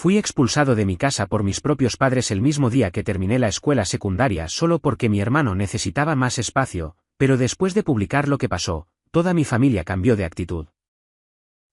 Fui expulsado de mi casa por mis propios padres el mismo día que terminé la escuela secundaria solo porque mi hermano necesitaba más espacio, pero después de publicar lo que pasó, toda mi familia cambió de actitud.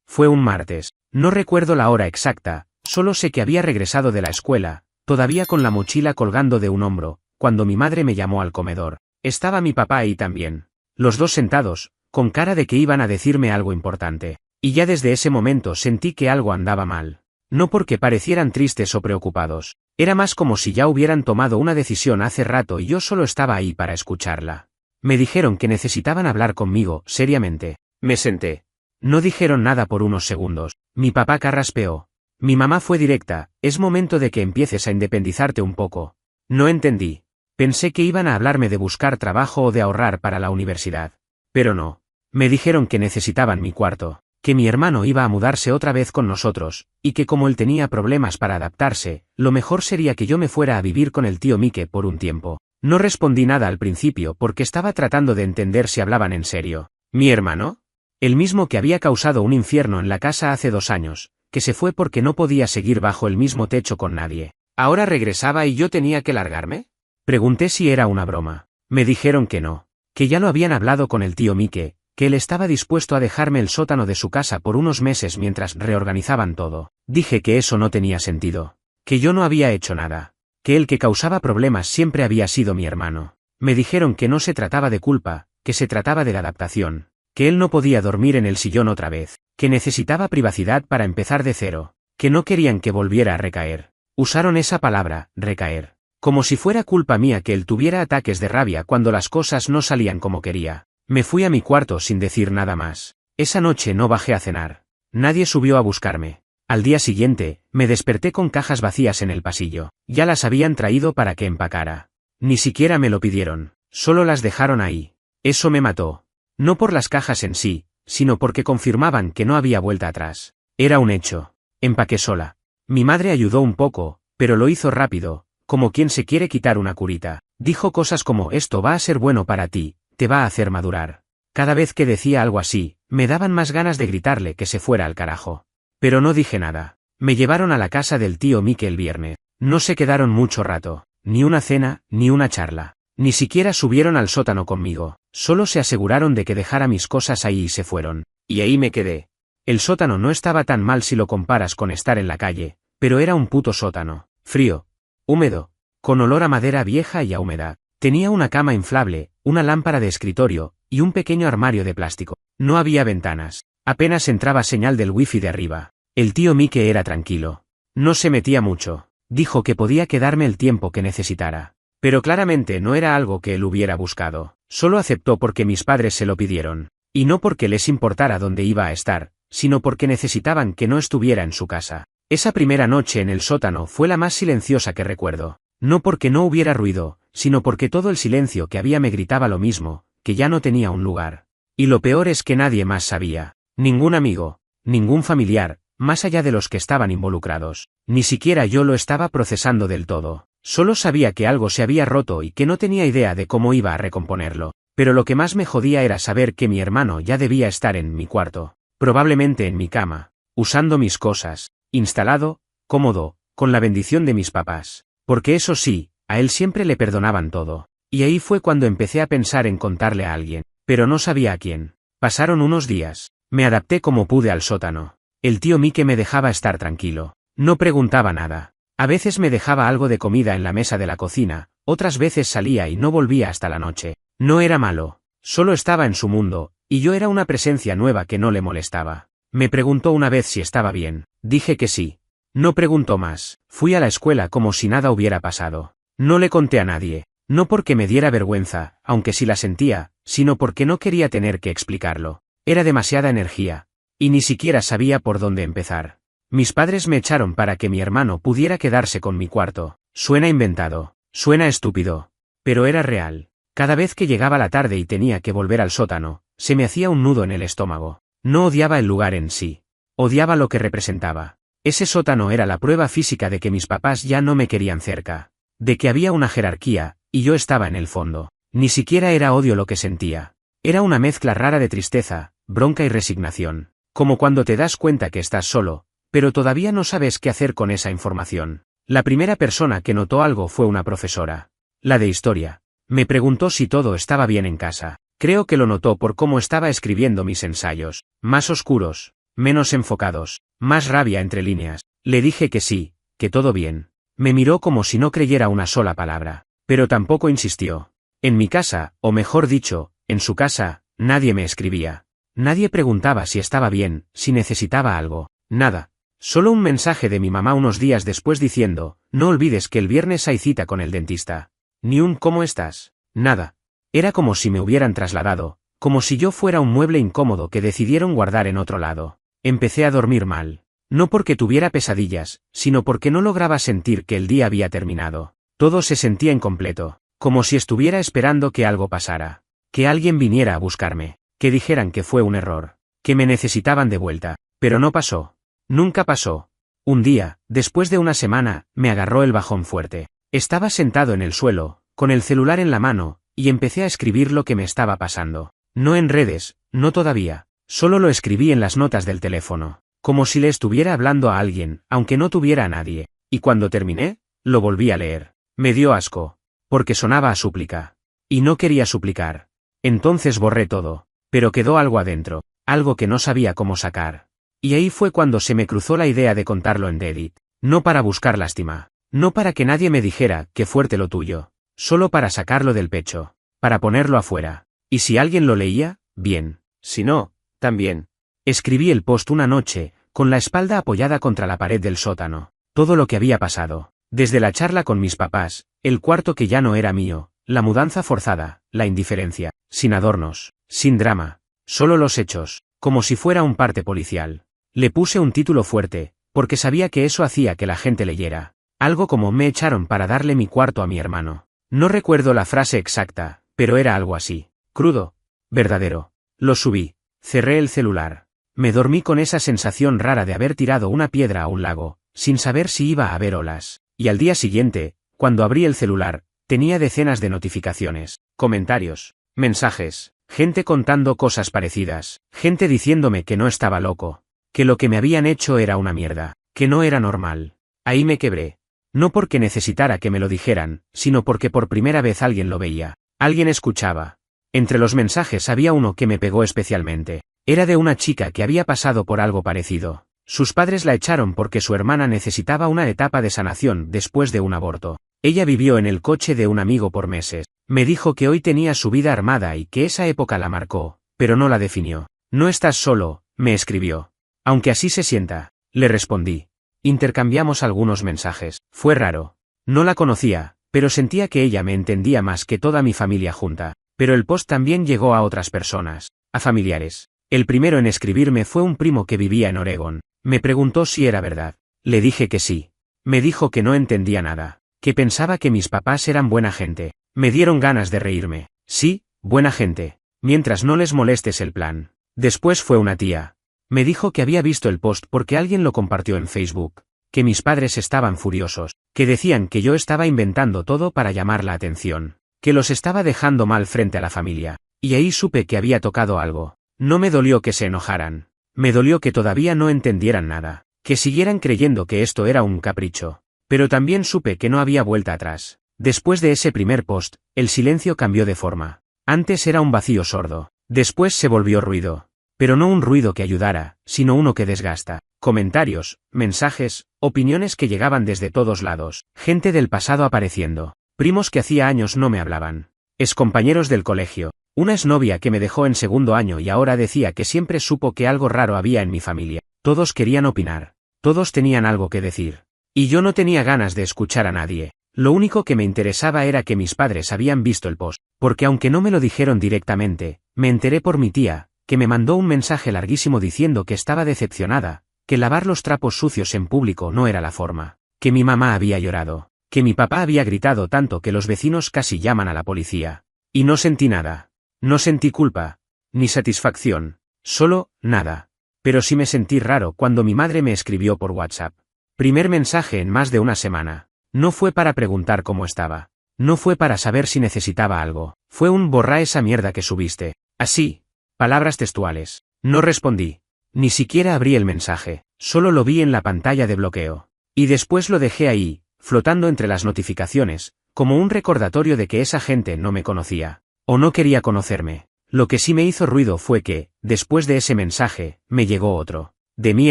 Fue un martes. No recuerdo la hora exacta, solo sé que había regresado de la escuela, todavía con la mochila colgando de un hombro, cuando mi madre me llamó al comedor. Estaba mi papá ahí también. Los dos sentados, con cara de que iban a decirme algo importante. Y ya desde ese momento sentí que algo andaba mal. No porque parecieran tristes o preocupados. Era más como si ya hubieran tomado una decisión hace rato y yo solo estaba ahí para escucharla. Me dijeron que necesitaban hablar conmigo, seriamente. Me senté. No dijeron nada por unos segundos. Mi papá carraspeó. Mi mamá fue directa: es momento de que empieces a independizarte un poco. No entendí. Pensé que iban a hablarme de buscar trabajo o de ahorrar para la universidad. Pero no. Me dijeron que necesitaban mi cuarto, que mi hermano iba a mudarse otra vez con nosotros, y que como él tenía problemas para adaptarse, lo mejor sería que yo me fuera a vivir con el tío Mike por un tiempo. No respondí nada al principio porque estaba tratando de entender si hablaban en serio. ¿Mi hermano? El mismo que había causado un infierno en la casa hace 2 años, que se fue porque no podía seguir bajo el mismo techo con nadie. ¿Ahora regresaba y yo tenía que largarme? Pregunté si era una broma. Me dijeron que no, que ya lo habían hablado con el tío Mike, que él estaba dispuesto a dejarme el sótano de su casa por unos meses mientras reorganizaban todo. Dije que eso no tenía sentido, que yo no había hecho nada, que el que causaba problemas siempre había sido mi hermano. Me dijeron que no se trataba de culpa, que se trataba de la adaptación, que él no podía dormir en el sillón otra vez, que necesitaba privacidad para empezar de cero, que no querían que volviera a recaer. Usaron esa palabra, recaer, como si fuera culpa mía que él tuviera ataques de rabia cuando las cosas no salían como quería. Me fui a mi cuarto sin decir nada más. Esa noche no bajé a cenar. Nadie subió a buscarme. Al día siguiente, me desperté con cajas vacías en el pasillo. Ya las habían traído para que empacara. Ni siquiera me lo pidieron, solo las dejaron ahí. Eso me mató. No por las cajas en sí, sino porque confirmaban que no había vuelta atrás. Era un hecho. Empaqué sola. Mi madre ayudó un poco, pero lo hizo rápido, como quien se quiere quitar una curita. Dijo cosas como: esto va a ser bueno para ti, te va a hacer madurar. Cada vez que decía algo así, me daban más ganas de gritarle que se fuera al carajo. Pero no dije nada. Me llevaron a la casa del tío Mike el viernes. No se quedaron mucho rato, ni una cena, ni una charla. Ni siquiera subieron al sótano conmigo, solo se aseguraron de que dejara mis cosas ahí y se fueron. Y ahí me quedé. El sótano no estaba tan mal si lo comparas con estar en la calle, pero era un puto sótano, frío, húmedo, con olor a madera vieja y a humedad. Tenía una cama inflable, una lámpara de escritorio, y un pequeño armario de plástico. No había ventanas. Apenas entraba señal del wifi de arriba. El tío Mike era tranquilo. No se metía mucho. Dijo que podía quedarme el tiempo que necesitara. Pero claramente no era algo que él hubiera buscado. Solo aceptó porque mis padres se lo pidieron. Y no porque les importara dónde iba a estar, sino porque necesitaban que no estuviera en su casa. Esa primera noche en el sótano fue la más silenciosa que recuerdo. No porque no hubiera ruido, sino porque todo el silencio que había me gritaba lo mismo, que ya no tenía un lugar. Y lo peor es que nadie más sabía. Ningún amigo, ningún familiar, más allá de los que estaban involucrados. Ni siquiera yo lo estaba procesando del todo. Solo sabía que algo se había roto y que no tenía idea de cómo iba a recomponerlo. Pero lo que más me jodía era saber que mi hermano ya debía estar en mi cuarto, probablemente en mi cama, usando mis cosas, instalado, cómodo, con la bendición de mis papás. Porque eso sí, a él siempre le perdonaban todo. Y ahí fue cuando empecé a pensar en contarle a alguien, pero no sabía a quién. Pasaron unos días. Me adapté como pude al sótano. El tío Mike me dejaba estar tranquilo. No preguntaba nada. A veces me dejaba algo de comida en la mesa de la cocina, otras veces salía y no volvía hasta la noche. No era malo, solo estaba en su mundo, y yo era una presencia nueva que no le molestaba. Me preguntó una vez si estaba bien. Dije que sí. No preguntó más. Fui a la escuela como si nada hubiera pasado. No le conté a nadie. No porque me diera vergüenza, aunque sí la sentía, sino porque no quería tener que explicarlo. Era demasiada energía. Y ni siquiera sabía por dónde empezar. Mis padres me echaron para que mi hermano pudiera quedarse con mi cuarto. Suena inventado. Suena estúpido. Pero era real. Cada vez que llegaba la tarde y tenía que volver al sótano, se me hacía un nudo en el estómago. No odiaba el lugar en sí. Odiaba lo que representaba. Ese sótano era la prueba física de que mis papás ya no me querían cerca. De que había una jerarquía, y yo estaba en el fondo. Ni siquiera era odio lo que sentía. Era una mezcla rara de tristeza, bronca y resignación. Como cuando te das cuenta que estás solo, pero todavía no sabes qué hacer con esa información. La primera persona que notó algo fue una profesora. La de historia. Me preguntó si todo estaba bien en casa. Creo que lo notó por cómo estaba escribiendo mis ensayos. Más oscuros, menos enfocados, más rabia entre líneas. Le dije que sí, que todo bien. Me miró como si no creyera una sola palabra, pero tampoco insistió. En mi casa, o mejor dicho, en su casa, nadie me escribía. Nadie preguntaba si estaba bien, si necesitaba algo. Nada. Solo un mensaje de mi mamá unos días después diciendo, no olvides que el viernes hay cita con el dentista. Ni un ¿cómo estás? Nada. Era como si me hubieran trasladado, como si yo fuera un mueble incómodo que decidieron guardar en otro lado. Empecé a dormir mal. No porque tuviera pesadillas, sino porque no lograba sentir que el día había terminado. Todo se sentía incompleto, como si estuviera esperando que algo pasara. Que alguien viniera a buscarme, que dijeran que fue un error, que me necesitaban de vuelta. Pero no pasó. Nunca pasó. Un día, después de una semana, me agarró el bajón fuerte. Estaba sentado en el suelo, con el celular en la mano, y empecé a escribir lo que me estaba pasando. No en redes, no todavía. Solo lo escribí en las notas del teléfono, como si le estuviera hablando a alguien, aunque no tuviera a nadie. Y cuando terminé, lo volví a leer. Me dio asco, porque sonaba a súplica. Y no quería suplicar. Entonces borré todo, pero quedó algo adentro, algo que no sabía cómo sacar. Y ahí fue cuando se me cruzó la idea de contarlo en Reddit. No para buscar lástima, no para que nadie me dijera qué fuerte lo tuyo. Solo para sacarlo del pecho, para ponerlo afuera. Y si alguien lo leía, bien. Si no, también. Escribí el post una noche, con la espalda apoyada contra la pared del sótano. Todo lo que había pasado. Desde la charla con mis papás, el cuarto que ya no era mío, la mudanza forzada, la indiferencia, sin adornos, sin drama. Solo los hechos, como si fuera un parte policial. Le puse un título fuerte, porque sabía que eso hacía que la gente leyera. Algo como me echaron para darle mi cuarto a mi hermano. No recuerdo la frase exacta, pero era algo así. Crudo. Verdadero. Lo subí. Cerré el celular. Me dormí con esa sensación rara de haber tirado una piedra a un lago, sin saber si iba a haber olas. Y al día siguiente, cuando abrí el celular, tenía decenas de notificaciones, comentarios, mensajes, gente contando cosas parecidas, gente diciéndome que no estaba loco, que lo que me habían hecho era una mierda, que no era normal. Ahí me quebré. No porque necesitara que me lo dijeran, sino porque por primera vez alguien lo veía, alguien escuchaba. Entre los mensajes había uno que me pegó especialmente. Era de una chica que había pasado por algo parecido. Sus padres la echaron porque su hermana necesitaba una etapa de sanación después de un aborto. Ella vivió en el coche de un amigo por meses. Me dijo que hoy tenía su vida armada y que esa época la marcó, pero no la definió. No estás solo, me escribió. Aunque así se sienta, le respondí. Intercambiamos algunos mensajes. Fue raro. No la conocía, pero sentía que ella me entendía más que toda mi familia junta. Pero el post también llegó a otras personas, a familiares. El primero en escribirme fue un primo que vivía en Oregón. Me preguntó si era verdad. Le dije que sí. Me dijo que no entendía nada, que pensaba que mis papás eran buena gente. Me dieron ganas de reírme. Sí, buena gente, mientras no les molestes el plan. Después fue una tía. Me dijo que había visto el post porque alguien lo compartió en Facebook, que mis padres estaban furiosos, que decían que yo estaba inventando todo para llamar la atención, que los estaba dejando mal frente a la familia, y ahí supe que había tocado algo. No me dolió que se enojaran, me dolió que todavía no entendieran nada, que siguieran creyendo que esto era un capricho, pero también supe que no había vuelta atrás. Después de ese primer post, el silencio cambió de forma. Antes era un vacío sordo, después se volvió ruido. Pero no un ruido que ayudara, sino uno que desgasta. Comentarios, mensajes, opiniones que llegaban desde todos lados, gente del pasado apareciendo, primos que hacía años no me hablaban, excompañeros del colegio, una exnovia que me dejó en segundo año y ahora decía que siempre supo que algo raro había en mi familia. Todos querían opinar, todos tenían algo que decir. Y yo no tenía ganas de escuchar a nadie. Lo único que me interesaba era que mis padres habían visto el post, porque aunque no me lo dijeron directamente, me enteré por mi tía, que me mandó un mensaje larguísimo diciendo que estaba decepcionada, que lavar los trapos sucios en público no era la forma, que mi mamá había llorado, que mi papá había gritado tanto que los vecinos casi llaman a la policía. Y no sentí nada. No sentí culpa, ni satisfacción, solo, nada. Pero sí me sentí raro cuando mi madre me escribió por WhatsApp. Primer mensaje en más de una semana. No fue para preguntar cómo estaba. No fue para saber si necesitaba algo. Fue un borra esa mierda que subiste. Así. Palabras textuales. No respondí. Ni siquiera abrí el mensaje. Solo lo vi en la pantalla de bloqueo. Y después lo dejé ahí, flotando entre las notificaciones, como un recordatorio de que esa gente no me conocía, o no quería conocerme. Lo que sí me hizo ruido fue que, después de ese mensaje, me llegó otro. De mi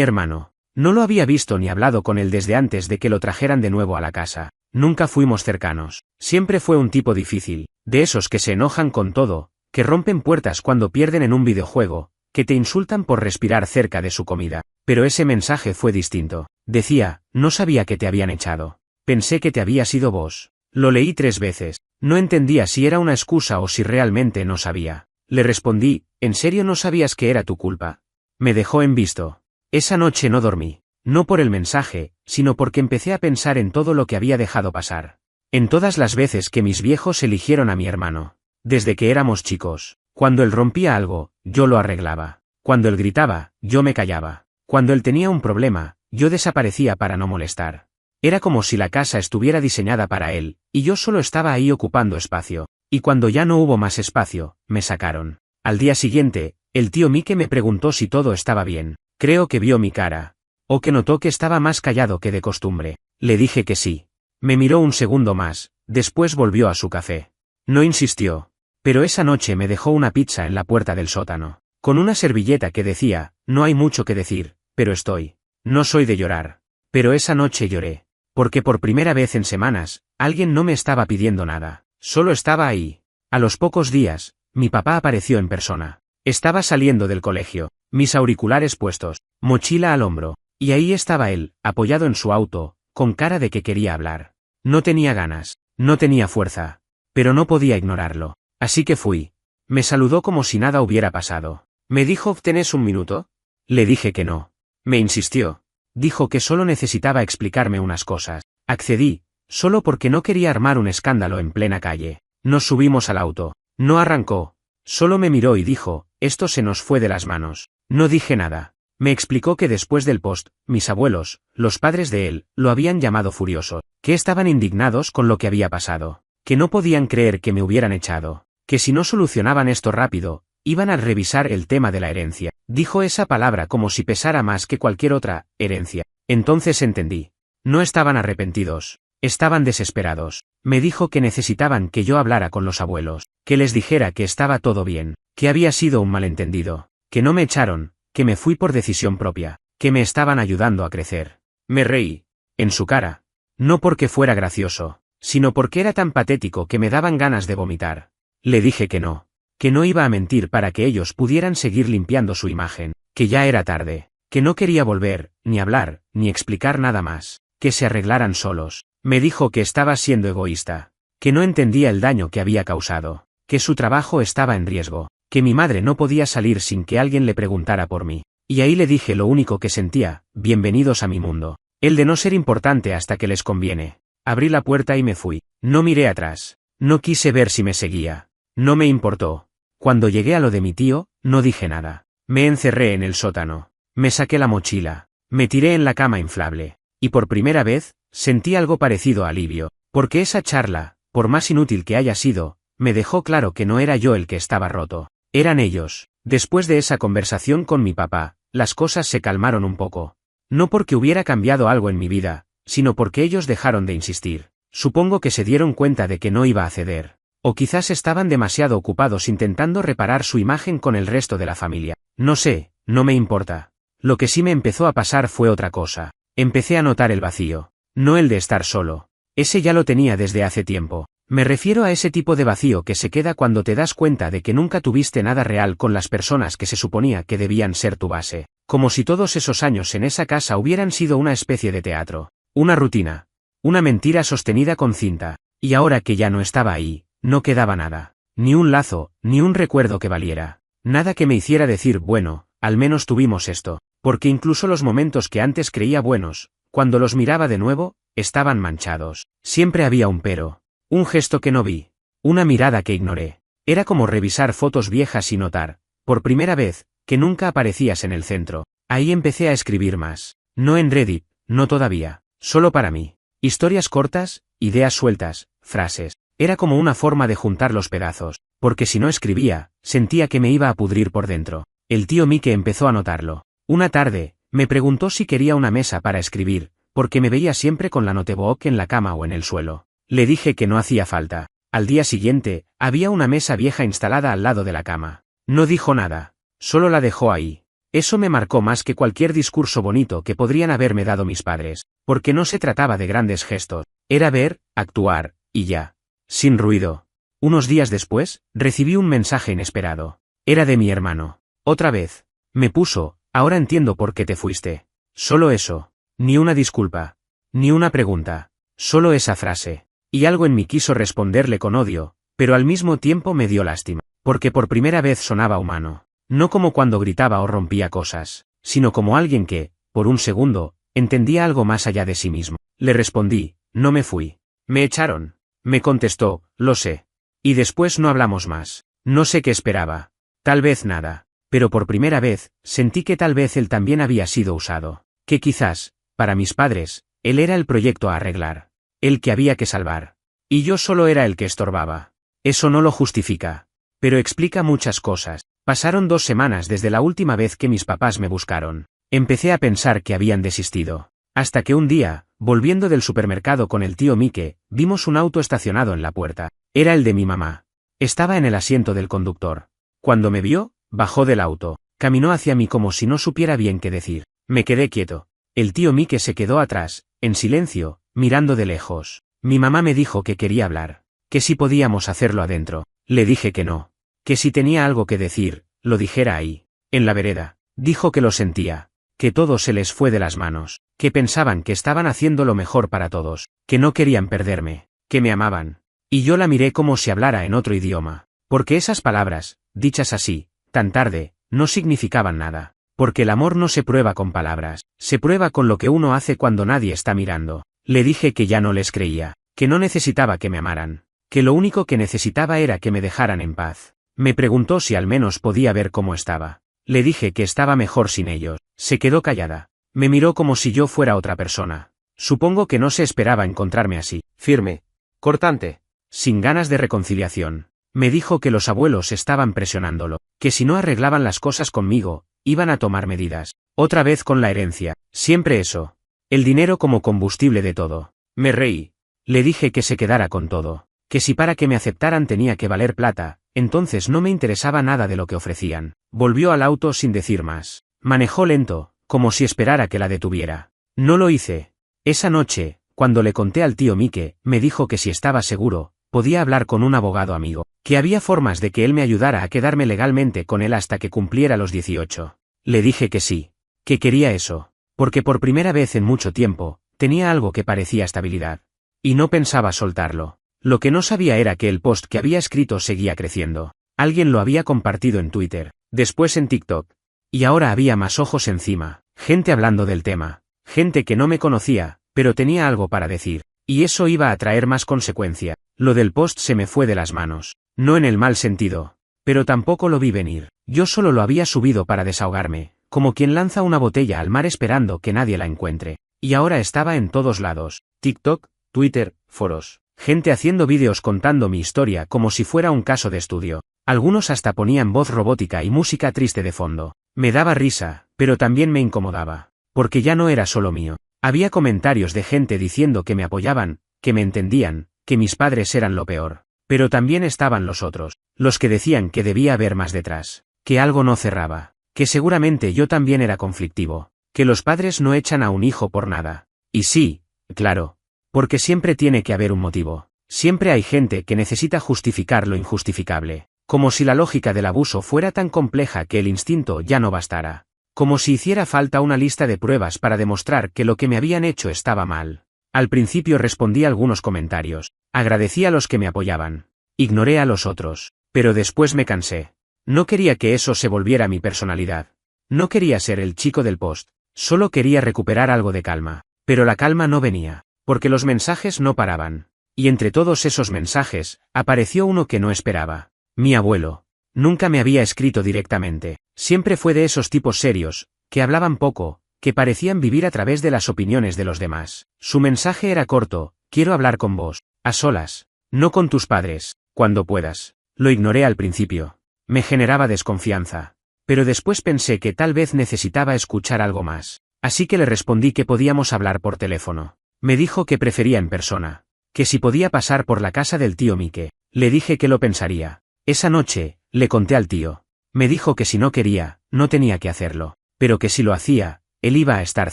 hermano. No lo había visto ni hablado con él desde antes de que lo trajeran de nuevo a la casa. Nunca fuimos cercanos. Siempre fue un tipo difícil, de esos que se enojan con todo, que rompen puertas cuando pierden en un videojuego, que te insultan por respirar cerca de su comida. Pero ese mensaje fue distinto. Decía, no sabía que te habían echado. Pensé que te había sido vos. Lo leí 3 veces. No entendía si era una excusa o si realmente no sabía. Le respondí, ¿en serio no sabías que era tu culpa? Me dejó en visto. Esa noche no dormí. No por el mensaje, sino porque empecé a pensar en todo lo que había dejado pasar. En todas las veces que mis viejos eligieron a mi hermano. Desde que éramos chicos. Cuando él rompía algo, yo lo arreglaba. Cuando él gritaba, yo me callaba. Cuando él tenía un problema, yo desaparecía para no molestar. Era como si la casa estuviera diseñada para él, y yo solo estaba ahí ocupando espacio. Y cuando ya no hubo más espacio, me sacaron. Al día siguiente, el tío Mike me preguntó si todo estaba bien. Creo que vio mi cara. O que notó que estaba más callado que de costumbre. Le dije que sí. Me miró un segundo más, después volvió a su café. No insistió. Pero esa noche me dejó una pizza en la puerta del sótano, con una servilleta que decía, no hay mucho que decir, pero estoy. No soy de llorar. Pero esa noche lloré. Porque por primera vez en semanas, alguien no me estaba pidiendo nada. Solo estaba ahí. A los pocos días, mi papá apareció en persona. Estaba saliendo del colegio, mis auriculares puestos, mochila al hombro, y ahí estaba él, apoyado en su auto, con cara de que quería hablar. No tenía ganas, no tenía fuerza, pero no podía ignorarlo. Así que fui. Me saludó como si nada hubiera pasado. Me dijo, ¿tenés un minuto? Le dije que no. Me insistió. Dijo que solo necesitaba explicarme unas cosas. Accedí, solo porque no quería armar un escándalo en plena calle. Nos subimos al auto. No arrancó. Solo me miró y dijo, esto se nos fue de las manos. No dije nada. Me explicó que después del post, mis abuelos, los padres de él, lo habían llamado furioso, que estaban indignados con lo que había pasado, que no podían creer que me hubieran echado, que si no solucionaban esto rápido, iban a revisar el tema de la herencia. Dijo esa palabra como si pesara más que cualquier otra, herencia. Entonces entendí. No estaban arrepentidos, estaban desesperados. Me dijo que necesitaban que yo hablara con los abuelos, que les dijera que estaba todo bien, que había sido un malentendido, que no me echaron, que me fui por decisión propia, que me estaban ayudando a crecer. Me reí. En su cara. No porque fuera gracioso, sino porque era tan patético que me daban ganas de vomitar. Le dije que no iba a mentir para que ellos pudieran seguir limpiando su imagen, que ya era tarde, que no quería volver, ni hablar, ni explicar nada más, que se arreglaran solos. Me dijo que estaba siendo egoísta, que no entendía el daño que había causado, que su trabajo estaba en riesgo, que mi madre no podía salir sin que alguien le preguntara por mí. Y ahí le dije lo único que sentía, bienvenidos a mi mundo, el de no ser importante hasta que les conviene. Abrí la puerta y me fui. No miré atrás, no quise ver si me seguía, no me importó. Cuando llegué a lo de mi tío, no dije nada. Me encerré en el sótano, me saqué la mochila, me tiré en la cama inflable, y por primera vez, sentí algo parecido a alivio, porque esa charla, por más inútil que haya sido, me dejó claro que no era yo el que estaba roto, eran ellos. Después de esa conversación con mi papá, las cosas se calmaron un poco. No porque hubiera cambiado algo en mi vida, sino porque ellos dejaron de insistir. Supongo que se dieron cuenta de que no iba a ceder. O quizás estaban demasiado ocupados intentando reparar su imagen con el resto de la familia. No sé, no me importa. Lo que sí me empezó a pasar fue otra cosa. Empecé a notar el vacío. No el de estar solo. Ese ya lo tenía desde hace tiempo. Me refiero a ese tipo de vacío que se queda cuando te das cuenta de que nunca tuviste nada real con las personas que se suponía que debían ser tu base. Como si todos esos años en esa casa hubieran sido una especie de teatro. Una rutina. Una mentira sostenida con cinta. Y ahora que ya no estaba ahí, no quedaba nada. Ni un lazo, ni un recuerdo que valiera. Nada que me hiciera decir, bueno, al menos tuvimos esto. Porque incluso los momentos que antes creía buenos, cuando los miraba de nuevo, estaban manchados. Siempre había un pero. Un gesto que no vi. Una mirada que ignoré. Era como revisar fotos viejas y notar, por primera vez, que nunca aparecías en el centro. Ahí empecé a escribir más. No en Reddit, no todavía. Solo para mí. Historias cortas, ideas sueltas, frases. Era como una forma de juntar los pedazos, porque si no escribía, sentía que me iba a pudrir por dentro. El tío Mike empezó a notarlo. Una tarde, Me preguntó si quería una mesa para escribir, porque me veía siempre con la notebook en la cama o en el suelo. Le dije que no hacía falta. Al día siguiente, había una mesa vieja instalada al lado de la cama. No dijo nada, solo la dejó ahí. Eso me marcó más que cualquier discurso bonito que podrían haberme dado mis padres, porque no se trataba de grandes gestos, era ver, actuar, y ya. Sin ruido. Unos días después, recibí un mensaje inesperado. Era de mi hermano. Otra vez. Me puso, ahora entiendo por qué te fuiste. Solo eso. Ni una disculpa. Ni una pregunta. Solo esa frase. Y algo en mí quiso responderle con odio, pero al mismo tiempo me dio lástima, porque por primera vez sonaba humano. No como cuando gritaba o rompía cosas, sino como alguien que, por un segundo, entendía algo más allá de sí mismo. Le respondí, no me fui. Me echaron. Me contestó, lo sé. Y después no hablamos más. No sé qué esperaba. Tal vez nada. Pero por primera vez, sentí que tal vez él también había sido usado. Que quizás, para mis padres, él era el proyecto a arreglar. El que había que salvar. Y yo solo era el que estorbaba. Eso no lo justifica. Pero explica muchas cosas. Pasaron 2 semanas desde la última vez que mis papás me buscaron. Empecé a pensar que habían desistido. Hasta que un día, volviendo del supermercado con el tío Mike, vimos un auto estacionado en la puerta. Era el de mi mamá. Estaba en el asiento del conductor. Cuando me vio, bajó del auto. Caminó hacia mí como si no supiera bien qué decir. Me quedé quieto. El tío Mike se quedó atrás, en silencio, mirando de lejos. Mi mamá me dijo que quería hablar. Que si podíamos hacerlo adentro. Le dije que no. Que si tenía algo que decir, lo dijera ahí. En la vereda. Dijo que lo sentía. Que todo se les fue de las manos. Que pensaban que estaban haciendo lo mejor para todos. Que no querían perderme. Que me amaban. Y yo la miré como si hablara en otro idioma. Porque esas palabras, dichas así, tan tarde, no significaban nada. Porque el amor no se prueba con palabras, se prueba con lo que uno hace cuando nadie está mirando. Le dije que ya no les creía, que no necesitaba que me amaran, que lo único que necesitaba era que me dejaran en paz. Me preguntó si al menos podía ver cómo estaba. Le dije que estaba mejor sin ellos. Se quedó callada. Me miró como si yo fuera otra persona. Supongo que no se esperaba encontrarme así, firme, cortante, sin ganas de reconciliación. Me dijo que los abuelos estaban presionándolo, que si no arreglaban las cosas conmigo, iban a tomar medidas. Otra vez con la herencia, siempre eso. El dinero como combustible de todo. Me reí. Le dije que se quedara con todo. Que si para que me aceptaran tenía que valer plata, entonces no me interesaba nada de lo que ofrecían. Volvió al auto sin decir más. Manejó lento, como si esperara que la detuviera. No lo hice. Esa noche, cuando le conté al tío Mike, me dijo que si estaba seguro, podía hablar con un abogado amigo, que había formas de que él me ayudara a quedarme legalmente con él hasta que cumpliera los 18. Le dije que sí, que quería eso, porque por primera vez en mucho tiempo, tenía algo que parecía estabilidad. Y no pensaba soltarlo. Lo que no sabía era que el post que había escrito seguía creciendo. Alguien lo había compartido en Twitter, después en TikTok. Y ahora había más ojos encima, gente hablando del tema, gente que no me conocía, pero tenía algo para decir. Y eso iba a traer más consecuencia. Lo del post se me fue de las manos. No en el mal sentido. Pero tampoco lo vi venir. Yo solo lo había subido para desahogarme, como quien lanza una botella al mar esperando que nadie la encuentre. Y ahora estaba en todos lados. TikTok, Twitter, foros. Gente haciendo vídeos contando mi historia como si fuera un caso de estudio. Algunos hasta ponían voz robótica y música triste de fondo. Me daba risa, pero también me incomodaba. Porque ya no era solo mío. Había comentarios de gente diciendo que me apoyaban, que me entendían, que mis padres eran lo peor. Pero también estaban los otros, los que decían que debía haber más detrás, que algo no cerraba, que seguramente yo también era conflictivo, que los padres no echan a un hijo por nada. Y sí, claro, porque siempre tiene que haber un motivo. Siempre hay gente que necesita justificar lo injustificable, como si la lógica del abuso fuera tan compleja que el instinto ya no bastara. Como si hiciera falta una lista de pruebas para demostrar que lo que me habían hecho estaba mal. Al principio respondí a algunos comentarios, agradecí a los que me apoyaban, ignoré a los otros, pero después me cansé. No quería que eso se volviera mi personalidad. No quería ser el chico del post, solo quería recuperar algo de calma, pero la calma no venía, porque los mensajes no paraban. Y entre todos esos mensajes, apareció uno que no esperaba. Mi abuelo. Nunca me había escrito directamente, siempre fue de esos tipos serios, que hablaban poco, que parecían vivir a través de las opiniones de los demás. Su mensaje era corto, quiero hablar con vos, a solas, no con tus padres, cuando puedas. Lo ignoré al principio. Me generaba desconfianza. pero después pensé que tal vez necesitaba escuchar algo más. Así que le respondí que podíamos hablar por teléfono. Me dijo que prefería en persona, que si podía pasar por la casa del tío Mike. Le dije que lo pensaría. Esa noche, le conté al tío. Me dijo que si no quería, no tenía que hacerlo, pero que si lo hacía, él iba a estar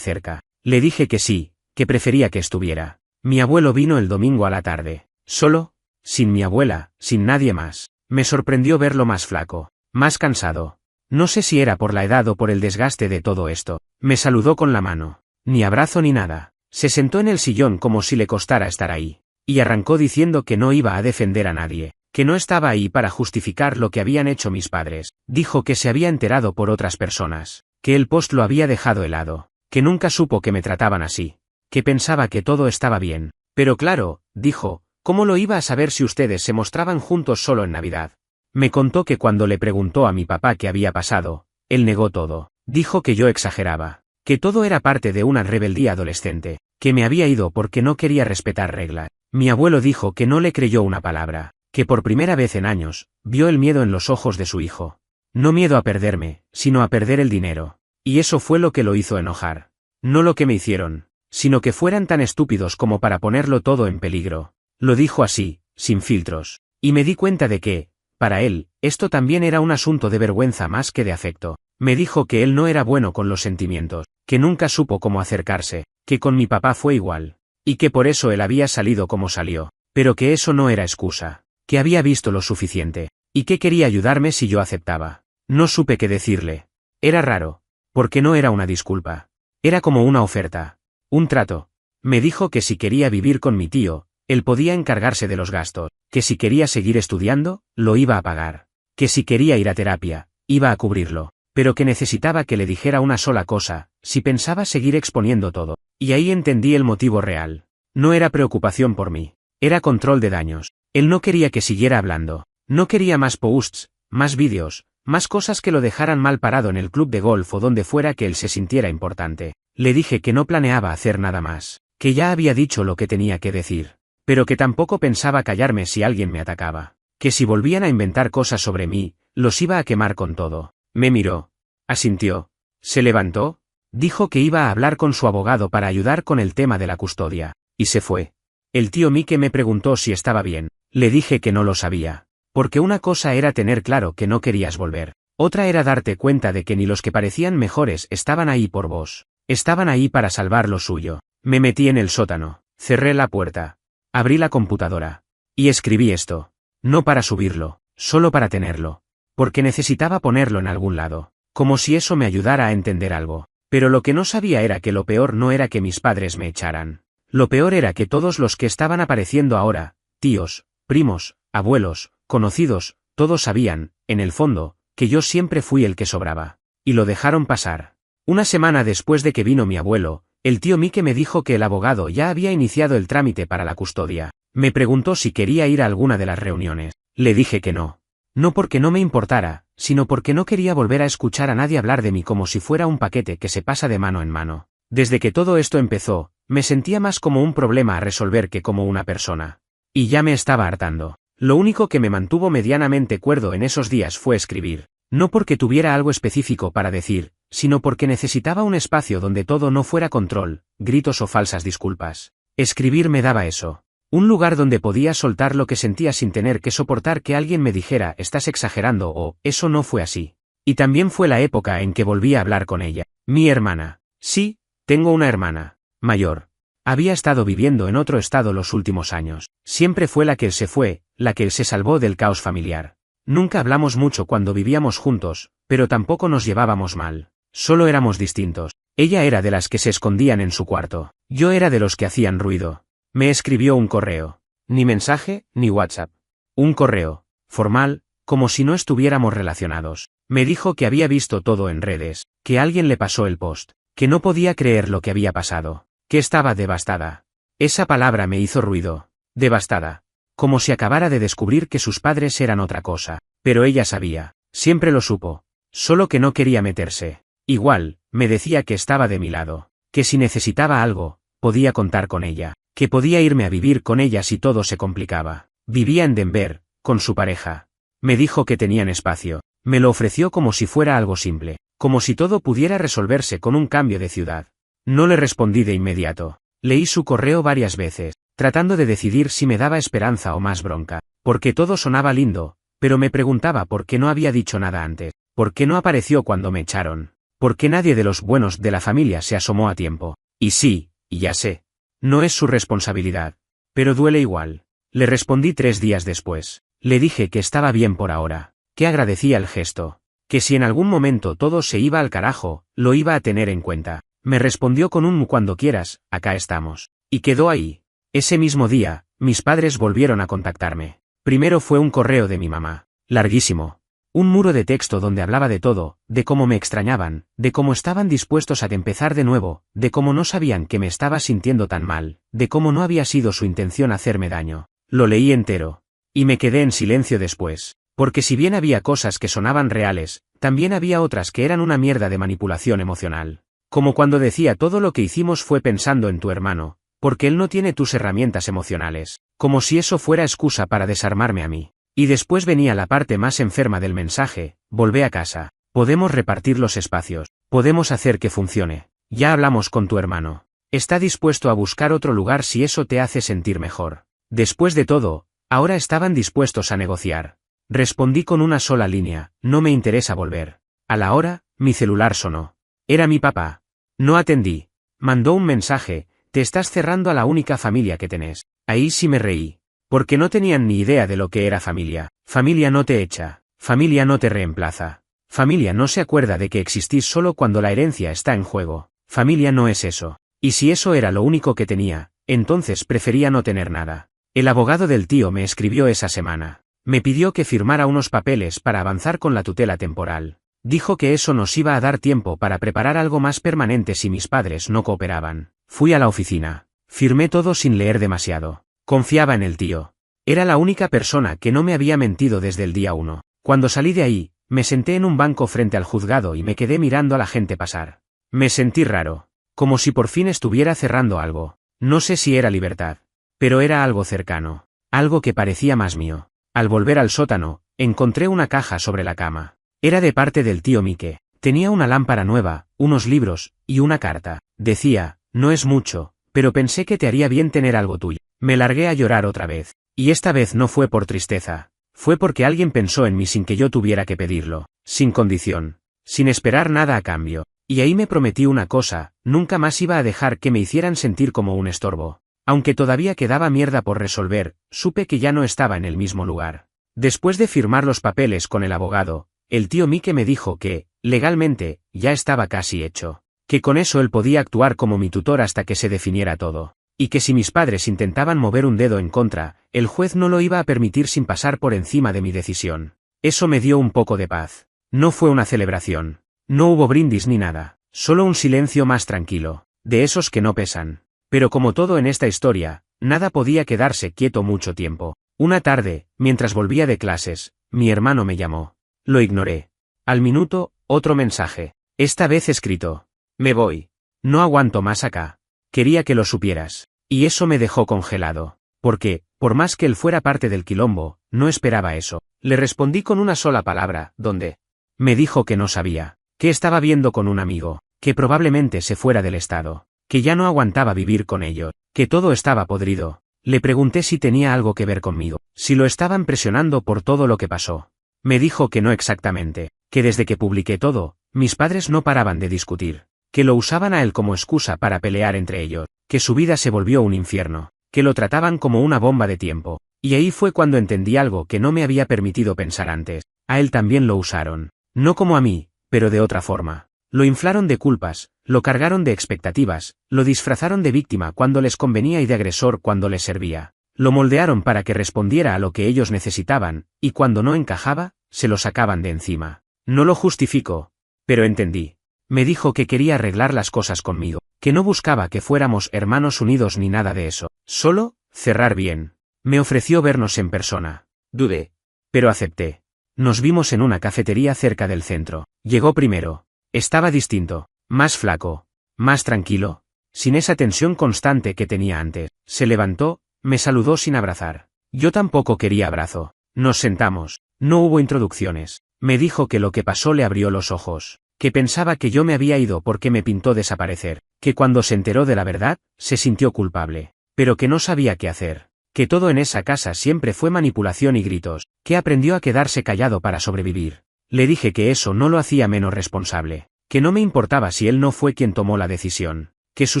cerca. Le dije que sí, que prefería que estuviera. Mi abuelo vino el domingo a la tarde, solo, sin mi abuela, sin nadie más. Me sorprendió verlo más flaco, más cansado. No sé si era por la edad o por el desgaste de todo esto. Me saludó con la mano. Ni abrazo ni nada. Se sentó en el sillón como si le costara estar ahí. Y arrancó diciendo que no iba a defender a nadie, que no estaba ahí para justificar lo que habían hecho mis padres. Dijo que se había enterado por otras personas, que el post lo había dejado helado, que nunca supo que me trataban así, que pensaba que todo estaba bien. Pero claro, dijo, ¿cómo lo iba a saber si ustedes se mostraban juntos solo en Navidad? Me contó que cuando le preguntó a mi papá qué había pasado, él negó todo. Dijo que yo exageraba, que todo era parte de una rebeldía adolescente, que me había ido porque no quería respetar reglas. Mi abuelo dijo que no le creyó una palabra, que por primera vez en años, vio el miedo en los ojos de su hijo. No miedo a perderme, sino a perder el dinero. Y eso fue lo que lo hizo enojar. No lo que me hicieron, sino que fueran tan estúpidos como para ponerlo todo en peligro. Lo dijo así, sin filtros. Y me di cuenta de que, para él, esto también era un asunto de vergüenza más que de afecto. Me dijo que él no era bueno con los sentimientos, que nunca supo cómo acercarse, que con mi papá fue igual, y que por eso él había salido como salió, pero que eso no era excusa, que había visto lo suficiente, y que quería ayudarme si yo aceptaba. No supe qué decirle. Era raro, porque no era una disculpa. Era como una oferta, un trato. Me dijo que si quería vivir con mi tío, él podía encargarse de los gastos, que si quería seguir estudiando, lo iba a pagar, que si quería ir a terapia, iba a cubrirlo, pero que necesitaba que le dijera una sola cosa, si pensaba seguir exponiendo todo. Y ahí entendí el motivo real. No era preocupación por mí, era control de daños. Él no quería que siguiera hablando, no quería más posts, más vídeos, más cosas que lo dejaran mal parado en el club de golf o donde fuera que él se sintiera importante. Le dije que no planeaba hacer nada más, que ya había dicho lo que tenía que decir, pero que tampoco pensaba callarme si alguien me atacaba, que si volvían a inventar cosas sobre mí, los iba a quemar con todo. Me miró, asintió, se levantó, dijo que iba a hablar con su abogado para ayudar con el tema de la custodia, y se fue. El tío Mike me preguntó si estaba bien, le dije que no lo sabía, porque una cosa era tener claro que no querías volver, otra era darte cuenta de que ni los que parecían mejores estaban ahí por vos, estaban ahí para salvar lo suyo. Me metí en el sótano, cerré la puerta, abrí la computadora, y escribí esto, no para subirlo, solo para tenerlo, porque necesitaba ponerlo en algún lado, como si eso me ayudara a entender algo. Pero lo que no sabía era que lo peor no era que mis padres me echaran. Lo peor era que todos los que estaban apareciendo ahora, tíos, primos, abuelos, conocidos, todos sabían, en el fondo, que yo siempre fui el que sobraba. Y lo dejaron pasar. Una semana después de que vino mi abuelo, el tío Mike me dijo que el abogado ya había iniciado el trámite para la custodia. Me preguntó si quería ir a alguna de las reuniones. Le dije que no. No porque no me importara, sino porque no quería volver a escuchar a nadie hablar de mí como si fuera un paquete que se pasa de mano en mano. Desde que todo esto empezó, me sentía más como un problema a resolver que como una persona. Y ya me estaba hartando. Lo único que me mantuvo medianamente cuerdo en esos días fue escribir. No porque tuviera algo específico para decir, sino porque necesitaba un espacio donde todo no fuera control, gritos o falsas disculpas. Escribir me daba eso. Un lugar donde podía soltar lo que sentía sin tener que soportar que alguien me dijera estás exagerando o eso no fue así. Y también fue la época en que volví a hablar con ella. Mi hermana. Sí, tengo una hermana. Mayor. Había estado viviendo en otro estado los últimos años. Siempre fue la que él se fue, la que él se salvó del caos familiar. Nunca hablamos mucho cuando vivíamos juntos, pero tampoco nos llevábamos mal. Solo éramos distintos. Ella era de las que se escondían en su cuarto. Yo era de los que hacían ruido. Me escribió un correo. Ni mensaje, ni WhatsApp. Un correo. Formal, como si no estuviéramos relacionados. Me dijo que había visto todo en redes, que alguien le pasó el post, que no podía creer lo que había pasado, que estaba devastada. Esa palabra me hizo ruido. Devastada. Como si acabara de descubrir que sus padres eran otra cosa. Pero ella sabía. Siempre lo supo. Solo que no quería meterse. Igual, me decía que estaba de mi lado. Que si necesitaba algo, podía contar con ella. Que podía irme a vivir con ella si todo se complicaba. Vivía en Denver, con su pareja. Me dijo que tenían espacio. Me lo ofreció como si fuera algo simple, como si todo pudiera resolverse con un cambio de ciudad. No le respondí de inmediato. Leí su correo varias veces, tratando de decidir si me daba esperanza o más bronca, porque todo sonaba lindo, pero me preguntaba por qué no había dicho nada antes, por qué no apareció cuando me echaron, por qué nadie de los buenos de la familia se asomó a tiempo. Y sí, y ya sé. No es su responsabilidad. Pero duele igual. Le respondí 3 días después. Le dije que estaba bien por ahora, que agradecía el gesto, que si en algún momento todo se iba al carajo, lo iba a tener en cuenta. Me respondió con un cuando quieras, acá estamos. Y quedó ahí. Ese mismo día, mis padres volvieron a contactarme. Primero fue un correo de mi mamá, larguísimo. Un muro de texto donde hablaba de todo, de cómo me extrañaban, de cómo estaban dispuestos a empezar de nuevo, de cómo no sabían que me estaba sintiendo tan mal, de cómo no había sido su intención hacerme daño. Lo leí entero. Y me quedé en silencio después, porque si bien había cosas que sonaban reales, también había otras que eran una mierda de manipulación emocional. Como cuando decía todo lo que hicimos fue pensando en tu hermano, porque él no tiene tus herramientas emocionales, como si eso fuera excusa para desarmarme a mí. Y después venía la parte más enferma del mensaje: volvé a casa, podemos repartir los espacios, podemos hacer que funcione, ya hablamos con tu hermano, está dispuesto a buscar otro lugar si eso te hace sentir mejor. Después de todo, ahora estaban dispuestos a negociar. Respondí con una sola línea: no me interesa volver. A la hora, mi celular sonó. Era mi papá. No atendí. Mandó un mensaje: te estás cerrando a la única familia que tenés. Ahí sí me reí. Porque no tenían ni idea de lo que era familia. Familia no te echa. Familia no te reemplaza. Familia no se acuerda de que existís solo cuando la herencia está en juego. Familia no es eso. Y si eso era lo único que tenía, entonces prefería no tener nada. El abogado del tío me escribió esa semana. Me pidió que firmara unos papeles para avanzar con la tutela temporal. Dijo que eso nos iba a dar tiempo para preparar algo más permanente si mis padres no cooperaban. Fui a la oficina. Firmé todo sin leer demasiado. Confiaba en el tío. Era la única persona que no me había mentido desde el día 1. Cuando salí de ahí, me senté en un banco frente al juzgado y me quedé mirando a la gente pasar. Me sentí raro. Como si por fin estuviera cerrando algo. No sé si era libertad. Pero era algo cercano. Algo que parecía más mío. Al volver al sótano, encontré una caja sobre la cama. Era de parte del tío Mike. Tenía una lámpara nueva, unos libros, y una carta. Decía: no es mucho, pero pensé que te haría bien tener algo tuyo. Me largué a llorar otra vez. Y esta vez no fue por tristeza. Fue porque alguien pensó en mí sin que yo tuviera que pedirlo. Sin condición. Sin esperar nada a cambio. Y ahí me prometí una cosa: nunca más iba a dejar que me hicieran sentir como un estorbo. Aunque todavía quedaba mierda por resolver, supe que ya no estaba en el mismo lugar. Después de firmar los papeles con el abogado, el tío Mike me dijo que, legalmente, ya estaba casi hecho. Que con eso él podía actuar como mi tutor hasta que se definiera todo. Y que si mis padres intentaban mover un dedo en contra, el juez no lo iba a permitir sin pasar por encima de mi decisión. Eso me dio un poco de paz. No fue una celebración. No hubo brindis ni nada. Solo un silencio más tranquilo. De esos que no pesan. Pero como todo en esta historia, nada podía quedarse quieto mucho tiempo. Una tarde, mientras volvía de clases, mi hermano me llamó. Lo ignoré. Al minuto, otro mensaje. Esta vez escrito: me voy. No aguanto más acá. Quería que lo supieras. Y eso me dejó congelado. Porque, por más que él fuera parte del quilombo, no esperaba eso. Le respondí con una sola palabra: ¿dónde? Me dijo que no sabía. Que estaba viendo con un amigo. Que probablemente se fuera del estado. Que ya no aguantaba vivir con ellos. Que todo estaba podrido. Le pregunté si tenía algo que ver conmigo. Si lo estaban presionando por todo lo que pasó. Me dijo que no exactamente. Que desde que publiqué todo, mis padres no paraban de discutir. Que lo usaban a él como excusa para pelear entre ellos, que su vida se volvió un infierno, que lo trataban como una bomba de tiempo. Y ahí fue cuando entendí algo que no me había permitido pensar antes: a él también lo usaron. No como a mí, pero de otra forma. Lo inflaron de culpas, lo cargaron de expectativas, lo disfrazaron de víctima cuando les convenía y de agresor cuando les servía. Lo moldearon para que respondiera a lo que ellos necesitaban, y cuando no encajaba, se lo sacaban de encima. No lo justifico, pero entendí. Me dijo que quería arreglar las cosas conmigo, que no buscaba que fuéramos hermanos unidos ni nada de eso, solo cerrar bien. Me ofreció vernos en persona. Dudé, pero acepté. Nos vimos en una cafetería cerca del centro. Llegó primero. Estaba distinto, más flaco, más tranquilo, sin esa tensión constante que tenía antes. Se levantó, me saludó sin abrazar. Yo tampoco quería abrazo. Nos sentamos. No hubo introducciones. Me dijo que lo que pasó le abrió los ojos, que pensaba que yo me había ido porque me pintó desaparecer, que cuando se enteró de la verdad, se sintió culpable, pero que no sabía qué hacer, que todo en esa casa siempre fue manipulación y gritos, que aprendió a quedarse callado para sobrevivir. Le dije que eso no lo hacía menos responsable, que no me importaba si él no fue quien tomó la decisión, que su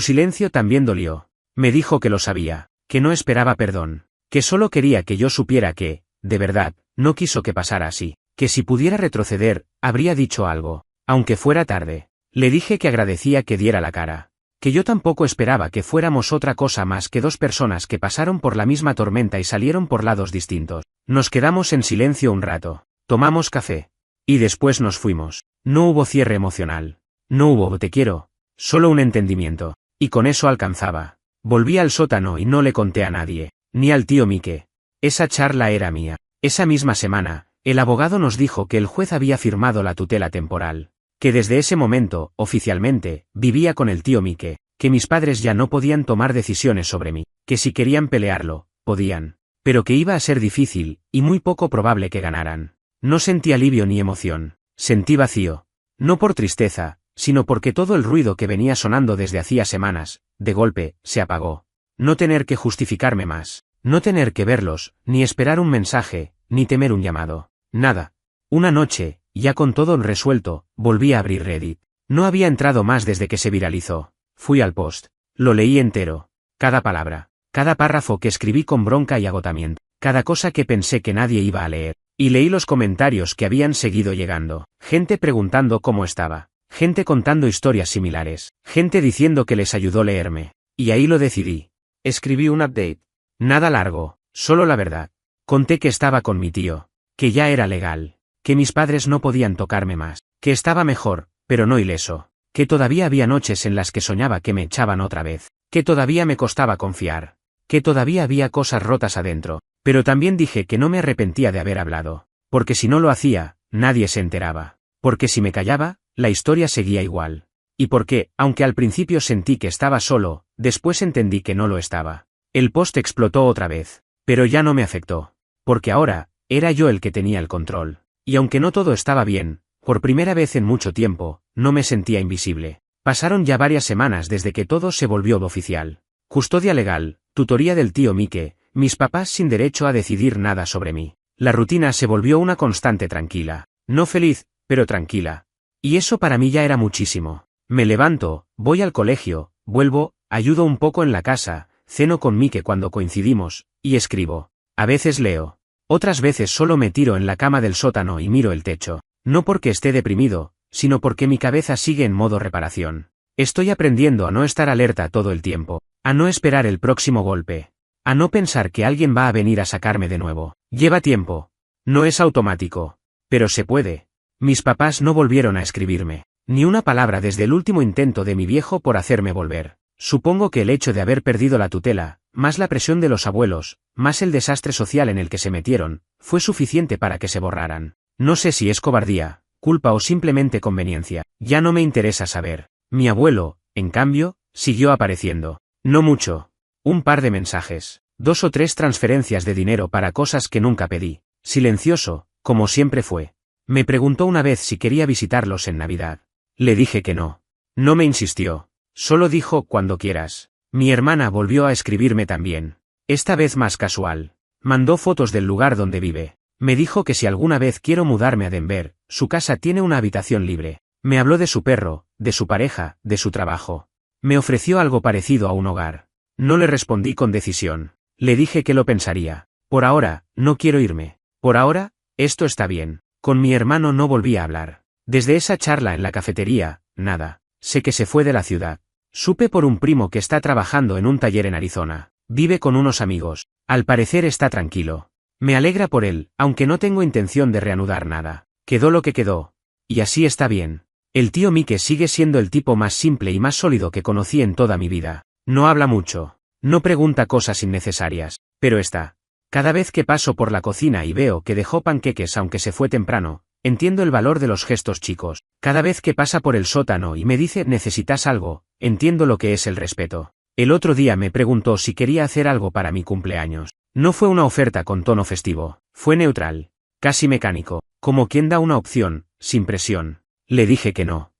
silencio también dolió. Me dijo que lo sabía, que no esperaba perdón, que solo quería que yo supiera que, de verdad, no quiso que pasara así, que si pudiera retroceder, habría dicho algo, aunque fuera tarde. Le dije que agradecía que diera la cara, que yo tampoco esperaba que fuéramos otra cosa más que dos personas que pasaron por la misma tormenta y salieron por lados distintos. Nos quedamos en silencio un rato, tomamos café. Y después nos fuimos. No hubo cierre emocional. No hubo te quiero. Solo un entendimiento. Y con eso alcanzaba. Volví al sótano y no le conté a nadie, ni al tío Mike. Esa charla era mía. Esa misma semana, el abogado nos dijo que el juez había firmado la tutela temporal, que desde ese momento, oficialmente, vivía con el tío Mike, que mis padres ya no podían tomar decisiones sobre mí, que si querían pelearlo, podían, pero que iba a ser difícil, y muy poco probable que ganaran. No sentí alivio ni emoción, sentí vacío. No por tristeza, sino porque todo el ruido que venía sonando desde hacía semanas, de golpe, se apagó. No tener que justificarme más, no tener que verlos, ni esperar un mensaje, ni temer un llamado. Nada. Una noche, ya con todo resuelto, volví a abrir Reddit. No había entrado más desde que se viralizó. Fui al post. Lo leí entero. Cada palabra, cada párrafo que escribí con bronca y agotamiento, cada cosa que pensé que nadie iba a leer. Y leí los comentarios que habían seguido llegando, gente preguntando cómo estaba, gente contando historias similares, gente diciendo que les ayudó leerme. Y ahí lo decidí. Escribí un update. Nada largo, solo la verdad. Conté que estaba con mi tío, que ya era legal, que mis padres no podían tocarme más, que estaba mejor, pero no ileso, que todavía había noches en las que soñaba que me echaban otra vez, que todavía me costaba confiar, que todavía había cosas rotas adentro. Pero también dije que no me arrepentía de haber hablado, porque si no lo hacía, nadie se enteraba, porque si me callaba, la historia seguía igual. Y porque, aunque al principio sentí que estaba solo, después entendí que no lo estaba. El post explotó otra vez, pero ya no me afectó, porque ahora, era yo el que tenía el control. Y aunque no todo estaba bien, por primera vez en mucho tiempo, no me sentía invisible. Pasaron ya varias semanas desde que todo se volvió oficial. Custodia legal, tutoría del tío Mike, mis papás sin derecho a decidir nada sobre mí. La rutina se volvió una constante tranquila. No feliz, pero tranquila. Y eso para mí ya era muchísimo. Me levanto, voy al colegio, vuelvo, ayudo un poco en la casa, ceno con Mike cuando coincidimos, y escribo. A veces leo. Otras veces solo me tiro en la cama del sótano y miro el techo. No porque esté deprimido, sino porque mi cabeza sigue en modo reparación. Estoy aprendiendo a no estar alerta todo el tiempo, a no esperar el próximo golpe. A no pensar que alguien va a venir a sacarme de nuevo. Lleva tiempo. No es automático. Pero se puede. Mis papás no volvieron a escribirme. Ni una palabra desde el último intento de mi viejo por hacerme volver. Supongo que el hecho de haber perdido la tutela, más la presión de los abuelos, más el desastre social en el que se metieron, fue suficiente para que se borraran. No sé si es cobardía, culpa o simplemente conveniencia. Ya no me interesa saber. Mi abuelo, en cambio, siguió apareciendo. No mucho. Un par de mensajes, 2 o 3 transferencias de dinero para cosas que nunca pedí. Silencioso, como siempre fue. Me preguntó una vez si quería visitarlos en Navidad. Le dije que no. No me insistió. Solo dijo cuando quieras. Mi hermana volvió a escribirme también. Esta vez más casual. Mandó fotos del lugar donde vive. Me dijo que si alguna vez quiero mudarme a Denver, su casa tiene una habitación libre. Me habló de su perro, de su pareja, de su trabajo. Me ofreció algo parecido a un hogar. No le respondí con decisión. Le dije que lo pensaría. Por ahora, no quiero irme. Por ahora, esto está bien. Con mi hermano no volví a hablar. Desde esa charla en la cafetería, nada. Sé que se fue de la ciudad. Supe por un primo que está trabajando en un taller en Arizona. Vive con unos amigos. Al parecer está tranquilo. Me alegra por él, aunque no tengo intención de reanudar nada. Quedó lo que quedó. Y así está bien. El tío Mike sigue siendo el tipo más simple y más sólido que conocí en toda mi vida. No habla mucho. No pregunta cosas innecesarias. Pero está. Cada vez que paso por la cocina y veo que dejó panqueques aunque se fue temprano, entiendo el valor de los gestos chicos. Cada vez que pasa por el sótano y me dice ¿necesitas algo?, entiendo lo que es el respeto. El otro día me preguntó si quería hacer algo para mi cumpleaños. No fue una oferta con tono festivo. Fue neutral. casi mecánico, como quien da una opción, sin presión. Le dije que no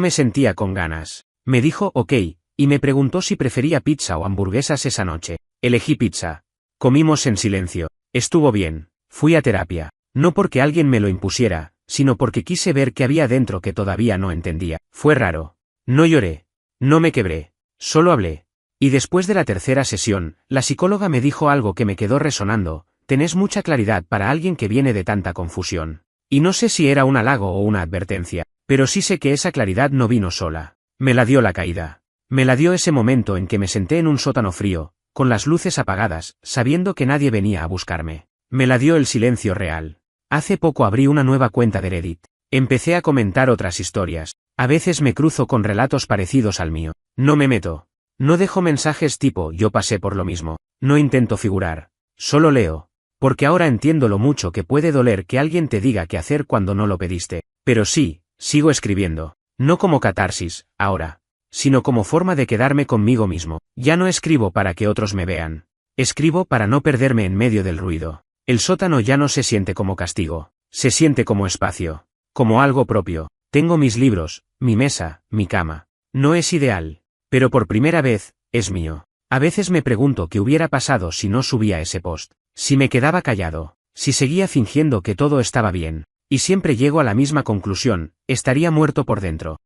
me sentía con ganas. Me dijo ok, y me preguntó si prefería pizza o hamburguesas esa noche. Elegí pizza. Comimos en silencio. Estuvo bien. Fui a terapia. No porque alguien me lo impusiera, sino porque quise ver qué había dentro que todavía no entendía. Fue raro. No lloré. No me quebré. Solo hablé. Y después de la tercera sesión, la psicóloga me dijo algo que me quedó resonando: tenés mucha claridad para alguien que viene de tanta confusión. Y no sé si era un halago o una advertencia, pero sí sé que esa claridad no vino sola. Me la dio la caída. Me la dio ese momento en que me senté en un sótano frío, con las luces apagadas, sabiendo que nadie venía a buscarme. Me la dio el silencio real. Hace poco abrí una nueva cuenta de Reddit. Empecé a comentar otras historias. A veces me cruzo con relatos parecidos al mío. No me meto. No dejo mensajes tipo yo pasé por lo mismo. No intento figurar. Solo leo. Porque ahora entiendo lo mucho que puede doler que alguien te diga qué hacer cuando no lo pediste. Pero sí, sigo escribiendo. No como catarsis, ahora, sino como forma de quedarme conmigo mismo. Ya no escribo para que otros me vean. Escribo para no perderme en medio del ruido. El sótano ya no se siente como castigo. Se siente como espacio. Como algo propio. Tengo mis libros, mi mesa, mi cama. No es ideal. Pero por primera vez, es mío. A veces me pregunto qué hubiera pasado si no subía ese post. Si me quedaba callado. Si seguía fingiendo que todo estaba bien. Y siempre llego a la misma conclusión: estaría muerto por dentro.